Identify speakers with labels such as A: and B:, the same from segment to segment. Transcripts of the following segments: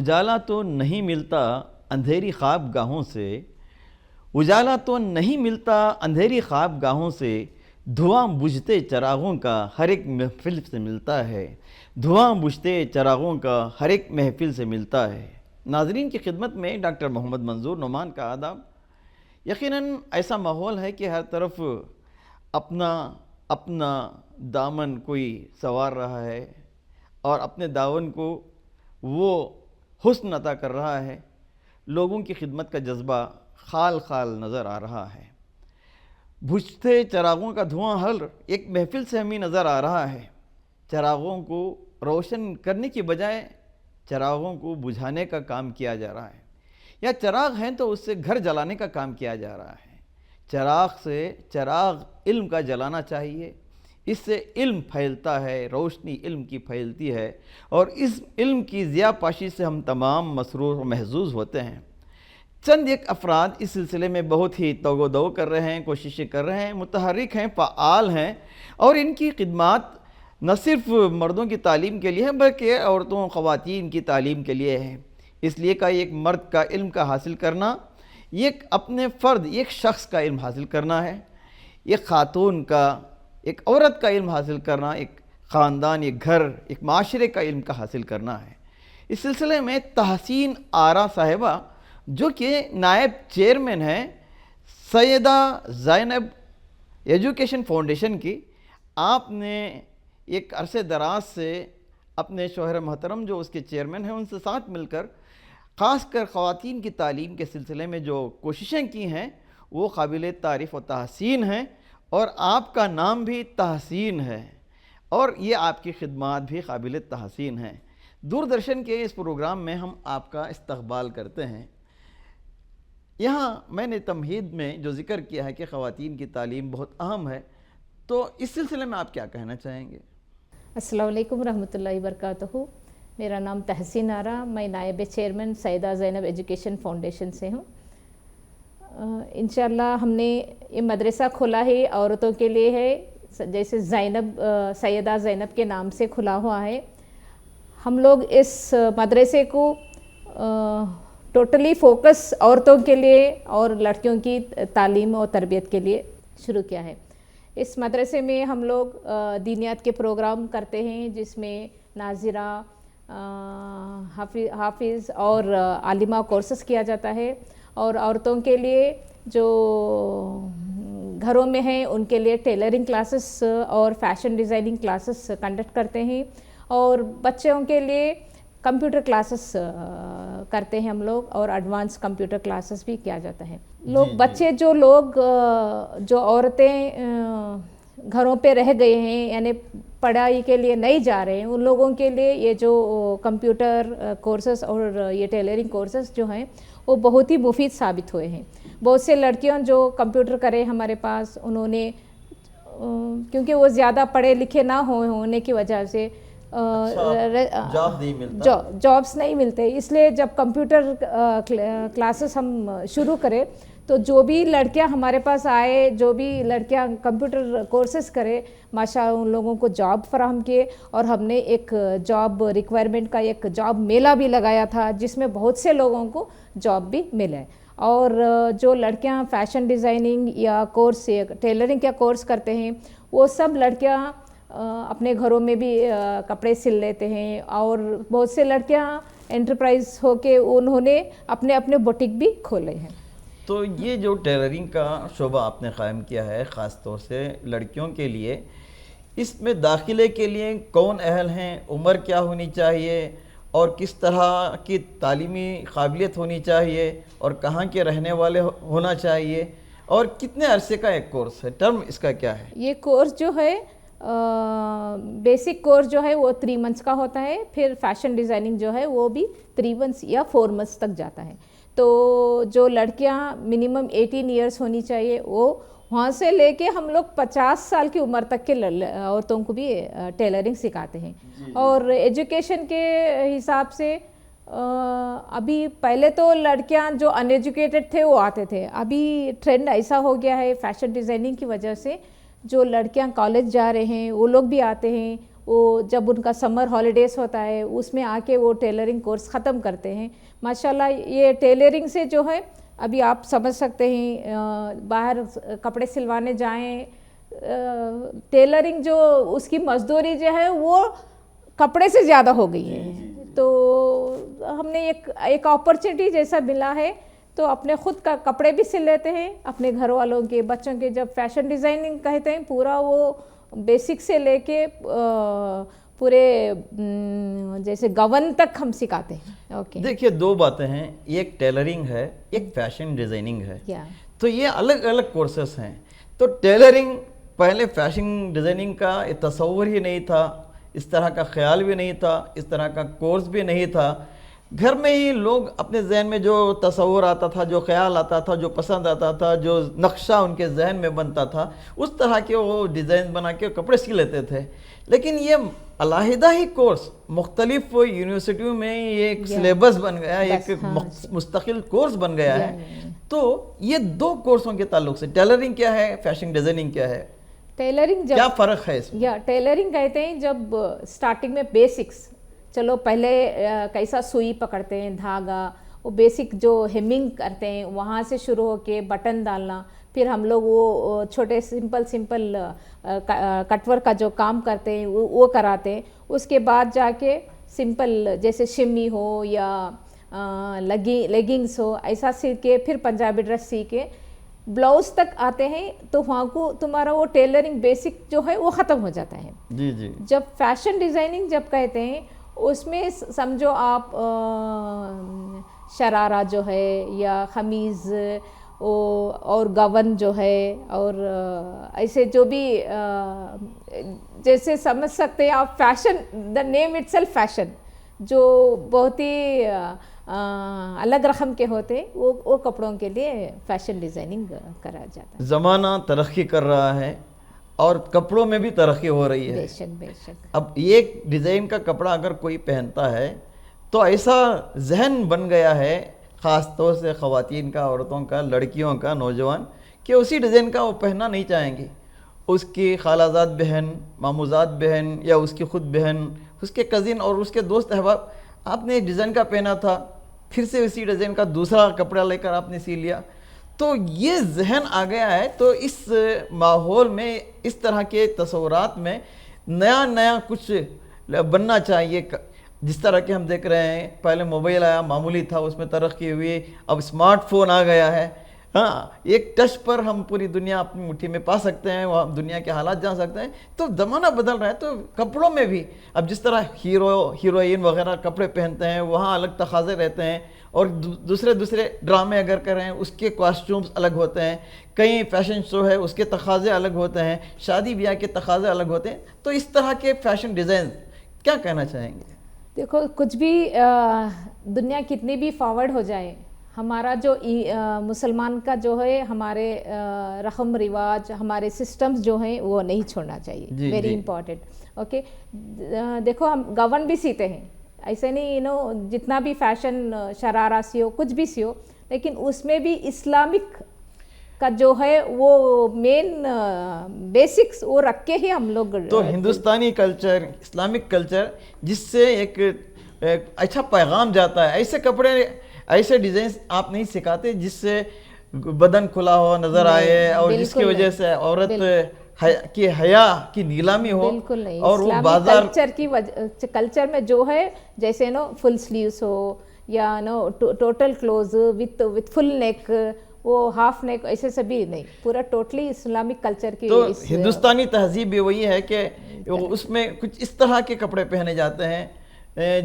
A: اجالا تو نہیں ملتا اندھیری خواب گاہوں سے، اجالا تو نہیں ملتا اندھیری خواب گاہوں سے، دھواں بجھتے چراغوں کا ہر ایک محفل سے ملتا ہے، دھواں بجھتے چراغوں کا ہر ایک محفل سے ملتا ہے۔ ناظرین کی خدمت میں ڈاکٹر محمد منظور نعمان کا آداب۔ یقیناً ایسا ماحول ہے کہ ہر طرف اپنا اپنا دامن کوئی سنوار رہا ہے اور اپنے دامن کو وہ حسن عطا کر رہا ہے، لوگوں کی خدمت کا جذبہ خال خال نظر آ رہا ہے۔ بجھتے چراغوں کا دھواں ہر ایک محفل سے ہمیں نظر آ رہا ہے۔ چراغوں کو روشن کرنے کی بجائے چراغوں کو بجھانے کا کام کیا جا رہا ہے، یا چراغ ہیں تو اس سے گھر جلانے کا کام کیا جا رہا ہے۔ چراغ سے چراغ علم کا جلانا چاہیے، اس سے علم پھیلتا ہے، روشنی علم کی پھیلتی ہے، اور اس علم کی ضیاء پاشی سے ہم تمام مسرور و محظوظ ہوتے ہیں۔ چند ایک افراد اس سلسلے میں بہت ہی توگ و دو کر رہے ہیں، کوششیں کر رہے ہیں، متحرک ہیں، فعال ہیں، اور ان کی خدمات نہ صرف مردوں کی تعلیم کے لیے ہے بلکہ عورتوں و خواتین کی تعلیم کے لیے ہے۔ اس لیے کہ ایک مرد کا علم کا حاصل کرنا، ایک اپنے فرد، ایک شخص کا علم حاصل کرنا ہے، ایک خاتون کا، ایک عورت کا علم حاصل کرنا، ایک خاندان، ایک گھر، ایک معاشرے کا علم کا حاصل کرنا ہے۔ اس سلسلے میں تحسین آرا صاحبہ جو کہ نائب چیئرمین ہیں سیدہ زینب ایجوکیشن فاؤنڈیشن کی، آپ نے ایک عرصے دراز سے اپنے شوہر محترم جو اس کے چیئرمین ہیں ان سے ساتھ مل کر خاص کر خواتین کی تعلیم کے سلسلے میں جو کوششیں کی ہیں وہ قابل تعریف و تحسین ہیں، اور آپ کا نام بھی تحسین ہے، اور یہ آپ کی خدمات بھی قابل تحسین ہیں۔ دوردرشن کے اس پروگرام میں ہم آپ کا استقبال کرتے ہیں۔ یہاں میں نے تمہید میں جو ذکر کیا ہے کہ خواتین کی تعلیم بہت اہم ہے، تو اس سلسلے میں آپ کیا کہنا چاہیں گے؟
B: السلام علیکم ورحمۃ اللہ وبرکاتہ۔ میرا نام تحسین آرا، میں نائب چیئرمین سیدہ زینب ایجوکیشن فاؤنڈیشن سے ہوں۔ انشاءاللہ ہم نے یہ مدرسہ کھولا ہے، عورتوں کے لیے ہے، جیسے سیدہ زینب کے نام سے کھلا ہوا ہے۔ ہم لوگ اس مدرسے کو ٹوٹلی فوکس عورتوں کے لیے اور لڑکیوں کی تعلیم اور تربیت کے لیے شروع کیا ہے۔ اس مدرسے میں ہم لوگ دینیات کے پروگرام کرتے ہیں، جس میں ناظرہ، حافظ اور عالمہ کورسز کیا جاتا ہے، اور عورتوں کے لیے جو گھروں میں ہیں ان کے لیے ٹیلرنگ کلاسز اور فیشن ڈیزائننگ کلاسز کنڈکٹ کرتے ہیں، اور بچوں کے لیے کمپیوٹر کلاسز کرتے ہیں ہم لوگ، اور ایڈوانس کمپیوٹر کلاسز بھی کیا جاتا ہے۔ بچے جو عورتیں گھروں پہ رہ گئے ہیں، یعنی پڑھائی کے لیے نہیں جا رہے ہیں، ان لوگوں کے لیے یہ جو کمپیوٹر کورسز اور یہ ٹیلرنگ کورسز جو ہیں وہ بہت ہی مفید ثابت ہوئے ہیں۔ بہت سے لڑکیاں جو کمپیوٹر کرے ہمارے پاس، انہوں نے کیونکہ وہ زیادہ پڑھے لکھے نہ ہونے کی وجہ سے جابس نہیں ملتے، اس لیے جب کمپیوٹر کلاسز ہم شروع کرے تو جو بھی لڑکیاں ہمارے پاس آئے، جو بھی لڑکیاں کمپیوٹر کورسز کرے، ماشاءاللہ ان لوگوں کو جاب فراہم کیے، اور ہم نے ایک جاب ریکوائرمنٹ کا ایک جاب میلہ بھی لگایا تھا جس میں بہت سے لوگوں کو جاب بھی ملے۔ اور جو لڑکیاں فیشن ڈیزائننگ یا کورس ٹیلرنگ کا کورس کرتے ہیں، وہ سب لڑکیاں اپنے گھروں میں بھی کپڑے سل لیتے ہیں، اور بہت سے لڑکیاں انٹرپرائز ہو کے انہوں نے اپنے اپنے بوٹیک بھی کھولے ہیں۔
A: تو یہ جو ٹیلرنگ کا شعبہ آپ نے قائم کیا ہے خاص طور سے لڑکیوں کے لیے، اس میں داخلے کے لیے کون اہل ہیں، عمر کیا ہونی چاہیے، اور کس طرح کی تعلیمی قابلیت ہونی چاہیے، اور کہاں کے رہنے والے ہونا چاہیے، اور کتنے عرصے کا ایک کورس ہے، ٹرم اس کا کیا ہے؟
B: یہ کورس جو ہے بیسک کورس جو ہے وہ 3 منتھس کا ہوتا ہے، پھر فیشن ڈیزائننگ جو ہے وہ بھی 3 منتھس یا 4 منتھس تک جاتا ہے۔ تو جو لڑکیاں منیمم 18 ایئرس ہونی چاہیے، وہ وہاں سے لے کے ہم لوگ 50 سال کی عمر تک کے عورتوں کو بھی ٹیلرنگ سکھاتے ہیں۔ اور ایجوکیشن کے حساب سے ابھی پہلے تو لڑکیاں جو ان ایجوکیٹڈ تھے وہ آتے تھے، ابھی ٹرینڈ ایسا ہو گیا ہے فیشن ڈیزائننگ کی وجہ سے جو لڑکیاں کالج جا رہے ہیں وہ لوگ بھی آتے ہیں، وہ جب ان کا سمر ہالیڈیز ہوتا ہے اس میں آ کے وہ ٹیلرنگ کورس ختم کرتے ہیں. ماشاءاللہ یہ ٹیلرنگ سے جو ہے ابھی آپ سمجھ سکتے ہیں باہر کپڑے سلوانے جائیں, ٹیلرنگ جو اس کی مزدوری جو ہے وہ کپڑے سے زیادہ ہو گئی ہے. تو ہم نے ایک اپرچونیٹی جیسا ملا ہے تو اپنے خود کا کپڑے بھی سل لیتے ہیں, اپنے گھر والوں کے, بچوں کے. جب فیشن ڈیزائننگ کہتے ہیں پورا وہ بیسک سے لے کے پورے جیسے گون تک ہم سکھاتے ہیں. اوکے
A: دیکھیے دو باتیں ہیں, ایک ٹیلرنگ ہے, ایک فیشن ڈیزائننگ ہے. تو یہ الگ الگ کورسز ہیں. تو ٹیلرنگ پہلے فیشن ڈیزائننگ کا تصور ہی نہیں تھا, اس طرح کا خیال بھی نہیں تھا, اس طرح کا کورس بھی نہیں تھا. گھر میں ہی لوگ اپنے ذہن میں جو تصور آتا تھا, جو خیال آتا تھا, جو پسند آتا تھا, جو نقشہ ان کے ذہن میں بنتا تھا, اس طرح کے وہ ڈیزائن بنا کے کپڑے سی لیتے تھے. لیکن یہ علیحدہ ہی کورس مختلف یونیورسٹیوں میں یہ ایک سلیبس بن گیا, ایک مستقل کورس بن گیا ہے. تو یہ دو کورسوں کے تعلق سے ٹیلرنگ کیا ہے, فیشن ڈیزائننگ کیا ہے,
B: ٹیلرنگ
A: کیا فرق ہے اس میں؟
B: ٹیلرنگ کہتے ہیں جب سٹارٹنگ میں بیسکس, چلو پہلے کیسا سوئی پکڑتے ہیں, دھاگا, وہ بیسک جو ہیمنگ کرتے ہیں وہاں سے شروع ہو کے بٹن ڈالنا, پھر ہم لوگ وہ چھوٹے سمپل کٹ ورک کا جو کام کرتے ہیں وہ کراتے ہیں. اس کے بعد جا کے سمپل جیسے شمی ہو یا لیگنگس ہو ایسا سی کے پھر پنجابی ڈریس سی کے بلاؤز تک آتے ہیں. تو وہاں کو تمہارا وہ ٹیلرنگ بیسک جو ہے وہ ختم ہو جاتا ہے.
A: جی جی.
B: جب فیشن ڈیزائننگ جب کہتے ہیں اس میں سمجھو آپ شرارہ جو ہے یا قمیض اور گون جو ہے اور ایسے جو بھی جیسے سمجھ سکتے ہیں آپ fashion, the name it self fashion, جو بہت ہی الگ رقم کے ہوتے وہ کپڑوں کے لیے فیشن ڈیزائننگ کرا جاتا ہے.
A: زمانہ ترقی کر رہا ہے اور کپڑوں میں بھی ترقی ہو رہی ہے.
B: بے شک بے شک.
A: اب ایک ڈیزائن کا کپڑا اگر کوئی پہنتا ہے تو ایسا ذہن بن گیا ہے خاص طور سے خواتین کا, عورتوں کا, لڑکیوں کا, نوجوان, کہ اسی ڈیزائن کا وہ پہننا نہیں چاہیں گے. اس کی خالازاد بہن, ماموزاد بہن یا اس کی خود بہن, اس کے کزن اور اس کے دوست احباب, آپ نے ایک ڈیزائن کا پہنا تھا, پھر سے اسی ڈیزائن کا دوسرا کپڑا لے کر آپ نے سی لیا. تو یہ ذہن آ گیا ہے. تو اس ماحول میں, اس طرح کے تصورات میں نیا کچھ بننا چاہیے. جس طرح کہ ہم دیکھ رہے ہیں پہلے موبائل آیا, معمولی تھا, اس میں ترقی ہوئی, اب اسمارٹ فون آ گیا ہے. ہاں, ایک ٹچ پر ہم پوری دنیا اپنی مٹھی میں پا سکتے ہیں, وہ دنیا کے حالات جان سکتے ہیں. تو زمانہ بدل رہا ہے. تو کپڑوں میں بھی اب جس طرح ہیروئن وغیرہ کپڑے پہنتے ہیں وہاں الگ تقاضے رہتے ہیں, اور دوسرے ڈرامے اگر کریں اس کے کاسٹیومز الگ ہوتے ہیں, کئی فیشن شو ہے اس کے تقاضے الگ ہوتے ہیں, شادی بیاہ کے تقاضے الگ ہوتے ہیں. تو اس طرح کے فیشن ڈیزائن کیا کہنا چاہیں گے؟
B: دیکھو کچھ بھی دنیا کتنی بھی فارورڈ ہو جائے, ہمارا جو مسلمان کا جو ہے ہمارے رسم رواج, ہمارے سسٹمز جو ہیں وہ نہیں چھوڑنا چاہیے. Very important. اوکے, دیکھو ہم گون بھی سیتے ہیں, ایسے نہیں جتنا بھی فیشن شرارہ سی ہو, کچھ بھی سی ہو, لیکن اس میں بھی اسلامک کا جو ہے وہ مین بیسکس وہ رکھ کے ہی ہم لوگ.
A: تو ہندوستانی کلچر, اسلامک کلچر, جس سے ایک اچھا پیغام جاتا ہے. ایسے کپڑے, ایسے ڈیزائنز آپ نہیں سکھاتے جس سے بدن کھلا ہو نظر آئے اور جس کی وجہ سے عورت کی حیا کی نیلامی ہو.
B: بالکل نہیں.
A: اور وہ بازار
B: کلچر میں جو ہے جیسے فل سلیوز ہو یا ٹوٹل کلوز وتھ فل نیک, وہ ہاف نیک, ایسے سبھی نہیں, پورا ٹوٹلی اسلامک کلچر کی.
A: تو ہندوستانی تہذیب بھی وہی ہے کہ اس میں کچھ اس طرح کے کپڑے پہنے جاتے ہیں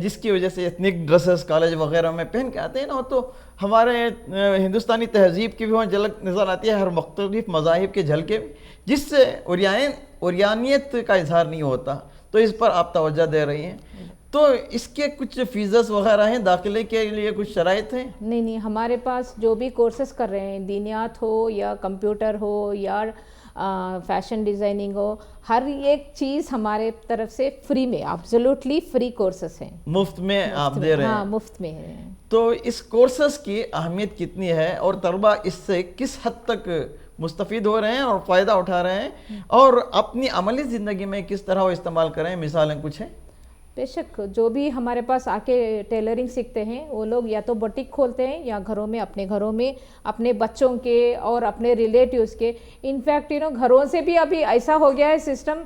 A: جس کی وجہ سے ایتھنک ڈریسز کالج وغیرہ میں پہن کے آتے ہیں نا. تو ہمارے ہندوستانی تہذیب کی بھی وہاں جھلک نظر آتی ہے, ہر مختلف مذاہب کے جھلکے, جس سے اوریانیت کا اظہار نہیں ہوتا. تو اس پر آپ توجہ دے رہی ہیں. تو اس کے کچھ فیسز وغیرہ ہیں, داخلے کے لیے کچھ شرائط ہیں؟
B: نہیں, ہمارے پاس جو بھی کورسز کر رہے ہیں, دینیات ہو یا کمپیوٹر ہو یا فیشن ڈیزائننگ ہو, ہر ایک چیز ہمارے طرف سے فری میں, ایبسولوٹلی فری کورسز ہیں,
A: مفت میں آپ دے رہے ہیں.
B: ہاں, مفت میں ہے.
A: تو اس کورسز کی اہمیت کتنی ہے اور طلبہ اس سے کس حد تک مستفید ہو رہے ہیں اور فائدہ اٹھا رہے ہیں، اور اپنی عملی زندگی میں کس طرح وہ استعمال کریں، مثالیں کچھ ہیں؟
B: بے شک جو بھی ہمارے پاس آ کے ٹیلرنگ سیکھتے ہیں وہ لوگ یا تو بوٹیک کھولتے ہیں یا گھروں میں اپنے بچوں کے اور اپنے ریلیٹیوز کے، انفیکٹ گھروں سے بھی ابھی ایسا ہو گیا ہے سسٹم،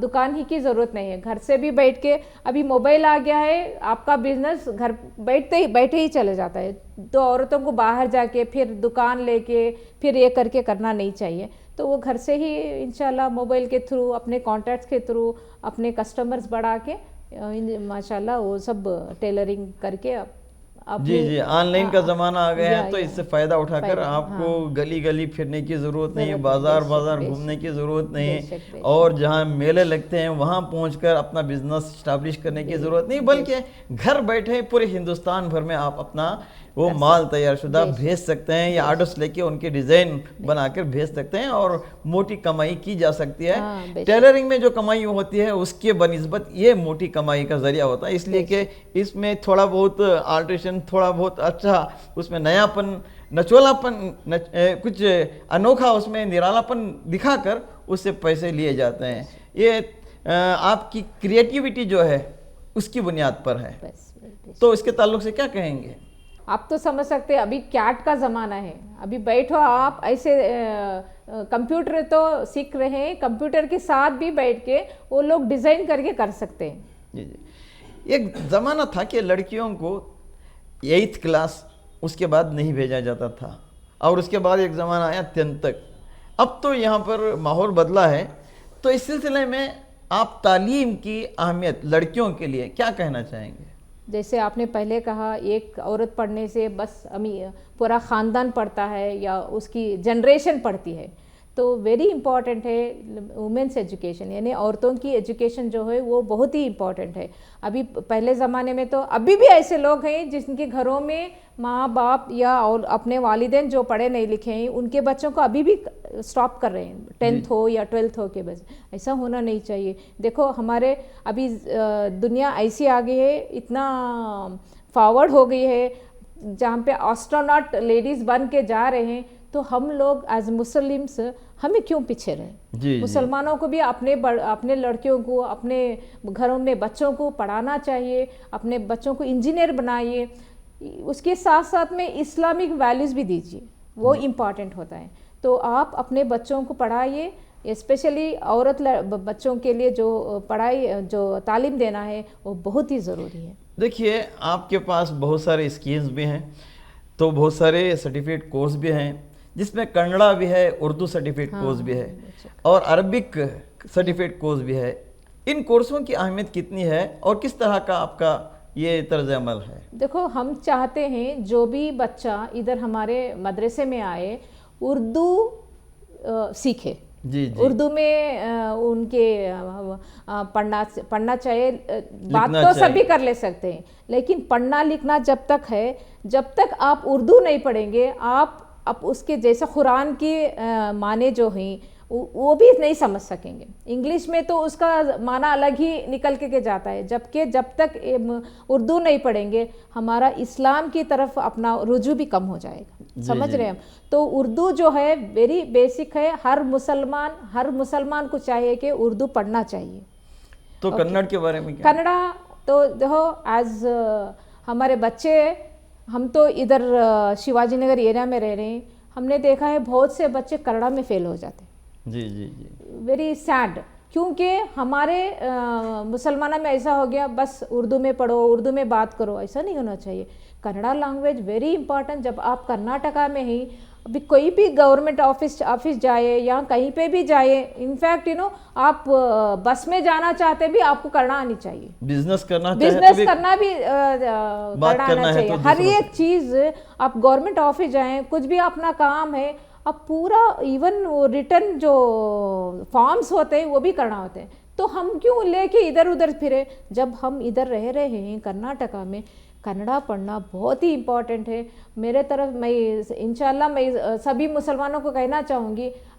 B: دکان ہی کی ضرورت نہیں ہے، گھر سے بھی بیٹھ کے ابھی موبائل آ گیا ہے، آپ کا بزنس گھر بیٹھے ہی چلے جاتا ہے، تو عورتوں کو باہر جا کے پھر دکان لے کے پھر یہ کر کے کرنا نہیں چاہیے، تو وہ گھر سے ہی انشاءاللہ موبائل کے تھرو، اپنے کانٹیکٹس کے تھرو اپنے کسٹمرز بڑھا کے ماشاءاللہ وہ سب ٹیلرنگ کر کے
A: جی آن لائن کا زمانہ آ گیا ہے، تو اس سے فائدہ اٹھا کر آپ کو گلی گلی پھرنے کی ضرورت نہیں ہے، بازار گھومنے کی ضرورت نہیں ہے، اور جہاں میلے لگتے ہیں وہاں پہنچ کر اپنا بزنس اسٹیبلش کرنے کی ضرورت نہیں، بلکہ گھر بیٹھے پورے ہندوستان بھر میں آپ اپنا وہ مال تیار شدہ بھیج سکتے ہیں، یا آرڈرز لے کے ان کے ڈیزائن بنا کر بھیج سکتے ہیں، اور موٹی کمائی کی جا سکتی ہے۔ ٹیلرنگ میں جو کمائی ہوتی ہے اس کے بنسبت یہ موٹی کمائی کا ذریعہ ہوتا ہے، اس لیے کہ اس میں تھوڑا بہت آلٹریشن، تھوڑا بہت اچھا اس میں نیا پن، نچولا پن، کچھ انوکھا اس میں نرالا پن دکھا کر اس سے پیسے لیے جاتے ہیں۔ یہ آپ کی کریٹیوٹی جو ہے اس کی بنیاد پر ہے، تو اس کے تعلق سے کیا کہیں گے؟
B: آپ تو سمجھ سکتے ہیں ابھی کیٹ کا زمانہ ہے، ابھی بیٹھو آپ ایسے کمپیوٹر تو سیکھ رہے ہیں، کمپیوٹر کے ساتھ بھی بیٹھ کے وہ لوگ ڈیزائن کر کے کر سکتے ہیں۔
A: جی ایک زمانہ تھا کہ لڑکیوں کو 8th کلاس اس کے بعد نہیں بھیجا جاتا تھا، اور اس کے بعد ایک زمانہ آیا 10th تک، اب تو یہاں پر ماحول بدلا ہے، تو اس سلسلے میں آپ تعلیم کی اہمیت لڑکیوں کے لیے کیا کہنا چاہیں گے؟
B: جیسے آپ نے پہلے کہا ایک عورت پڑھنے سے بس پورا خاندان پڑھتا ہے یا اس کی جنریشن پڑھتی ہے، تو ویری امپورٹنٹ ہے وومنس ایجوکیشن، یعنی عورتوں کی ایجوکیشن جو ہے وہ بہت ہی امپورٹنٹ ہے۔ ابھی پہلے زمانے میں تو ابھی بھی ایسے لوگ ہیں جن کے گھروں میں ماں باپ یا اور اپنے والدین جو پڑھے نہیں لکھے ہیں ان کے بچوں کو ابھی بھی سٹاپ کر رہے ہیں، 10th ہو یا 12th ہو کے بس، ایسا ہونا نہیں چاہیے۔ دیکھو ہمارے ابھی دنیا ایسی آ گئی ہے، اتنا فارورڈ ہو گئی ہے، جہاں پہ آسٹروناٹ لیڈیز بن کے جا رہے ہیں، تو ہم لوگ ایز مسلمس ہمیں کیوں پیچھے رہیں؟ مسلمانوں کو بھی اپنے لڑکیوں کو اپنے گھروں میں بچوں کو پڑھانا چاہیے، اپنے بچوں کو انجینئر بنائیے، اس کے ساتھ ساتھ میں اسلامک ویلیوز بھی دیجیے، وہ امپورٹنٹ ہوتا ہے۔ تو آپ اپنے بچوں کو پڑھائیے، اسپیشلی عورت بچوں کے لیے جو پڑھائی جو تعلیم دینا ہے وہ بہت ہی ضروری ہے۔
A: دیکھیے آپ کے پاس بہت سارے اسکیمز بھی ہیں، تو بہت سارے سرٹیفکیٹ کورس بھی ہیں، جس میں کنڑا بھی ہے، اردو سرٹیفکیٹ کورس بھی ہے، اور عربک سرٹیفکیٹ کورس بھی ہے۔ ان کورسوں کی اہمیت کتنی ہے اور کس طرح کا آپ کا یہ طرز عمل ہے؟
B: دیکھو ہم چاہتے ہیں جو بھی بچہ ادھر ہمارے مدرسے میں آئے اردو سیکھے، اردو میں ان کے پڑھنا چاہیے، بات تو سبھی کر لے سکتے ہیں، لیکن پڑھنا لکھنا جب تک ہے، جب تک آپ اردو نہیں پڑھیں گے آپ اس کے جیسے قرآن کی معنی جو ہیں وہ بھی نہیں سمجھ سکیں گے۔ انگلش میں تو اس کا معنی الگ ہی نکل کے جاتا ہے، جبکہ جب تک اردو نہیں پڑھیں گے ہمارا اسلام کی طرف اپنا رجوع بھی کم ہو جائے گا، سمجھ رہے ہیں ہم۔ تو اردو جو ہے ویری بیسک ہے، ہر مسلمان کو چاہیے کہ اردو پڑھنا چاہیے۔
A: تو کنڑ کے بارے میں کیا؟
B: کنڑا تو دیکھو ایز ہمارے بچے، ہم تو ادھر شیواجی نگر ایریا میں رہ رہے ہیں، ہم نے دیکھا ہے بہت سے بچے کنڑا میں فیل ہو جاتے ہیں۔
A: جی
B: ویری سیڈ، کیونکہ ہمارے مسلمانوں میں ایسا ہو گیا بس اردو میں پڑھو، اردو میں بات کرو، ایسا نہیں ہونا چاہیے۔ Kannada language very important. جب آپ کرناٹکا میں ہی ابھی کوئی بھی گورنمنٹ آفس جائے یا کہیں پہ بھی جائے، انفیکٹ آپ بس میں جانا چاہتے بھی آپ کو کنڑا آنی چاہیے،
A: بزنس کرنا
B: بھی کنڑا آنا چاہیے، ہر ایک چیز۔ آپ گورنمنٹ آفس جائیں، کچھ بھی اپنا کام ہے، اب پورا ایون ریٹن جو فارمز ہوتے ہیں وہ بھی کرنا ہوتے ہیں، تو ہم کیوں لے کے ادھر ادھر پھرے؟ جب ہم ادھر رہ رہے ہیں کرناٹکا میں، کنڑا پڑھنا بہت ہی امپورٹنٹ ہے۔ میرے طرف میں انشاءاللہ میں سبھی مسلمانوں کو کہنا چاہوں گی،